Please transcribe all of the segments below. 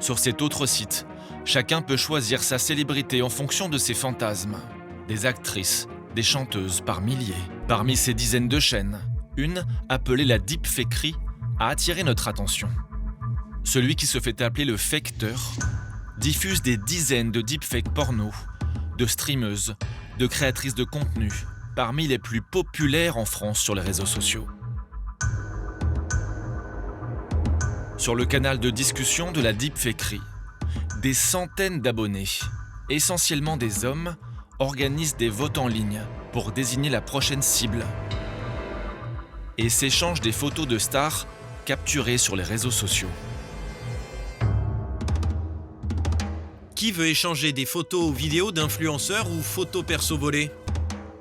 Sur cet autre site, chacun peut choisir sa célébrité en fonction de ses fantasmes. Des actrices, des chanteuses par milliers. Parmi ces dizaines de chaînes, une, appelée la deepfakerie, a attiré notre attention. Celui qui se fait appeler le facteur diffuse des dizaines de deepfakes porno, de streameuses, de créatrices de contenu, parmi les plus populaires en France sur les réseaux sociaux. Sur le canal de discussion de la deepfakerie, des centaines d'abonnés, essentiellement des hommes, organisent des votes en ligne pour désigner la prochaine cible et s'échangent des photos de stars capturées sur les réseaux sociaux. Qui veut échanger des photos ou vidéos d'influenceurs ou photos perso volées?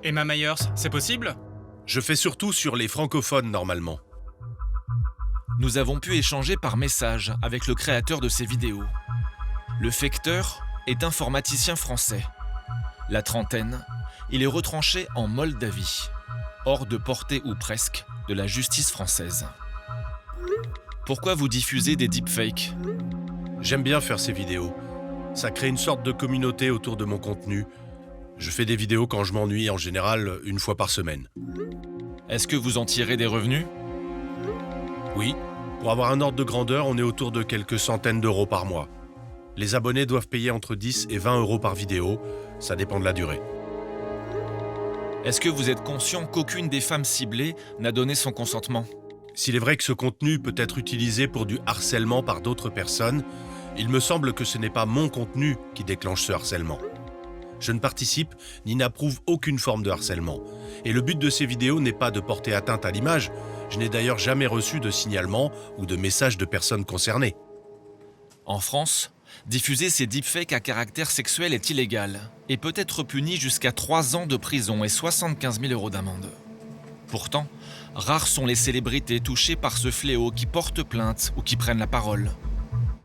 Emma Myers, c'est possible? Je fais surtout sur les francophones normalement. Nous avons pu échanger par message avec le créateur de ces vidéos. Le facteur est informaticien français. La trentaine, il est retranché en Moldavie, hors de portée ou presque de la justice française. Pourquoi vous diffusez des deepfakes? J'aime bien faire ces vidéos. Ça crée une sorte de communauté autour de mon contenu. Je fais des vidéos quand je m'ennuie, en général, une fois par semaine. Est-ce que vous en tirez des revenus? Oui, pour avoir un ordre de grandeur, on est autour de quelques centaines d'euros par mois. Les abonnés doivent payer entre 10 et 20 euros par vidéo, ça dépend de la durée. Est-ce que vous êtes conscient qu'aucune des femmes ciblées n'a donné son consentement? S'il est vrai que ce contenu peut être utilisé pour du harcèlement par d'autres personnes, il me semble que ce n'est pas mon contenu qui déclenche ce harcèlement. Je ne participe ni n'approuve aucune forme de harcèlement. Et le but de ces vidéos n'est pas de porter atteinte à l'image. Je n'ai d'ailleurs jamais reçu de signalement ou de message de personnes concernées. En France, diffuser ces deepfakes à caractère sexuel est illégal et peut être puni jusqu'à 3 ans de prison et 75 000 euros d'amende. Pourtant, rares sont les célébrités touchées par ce fléau qui portent plainte ou qui prennent la parole.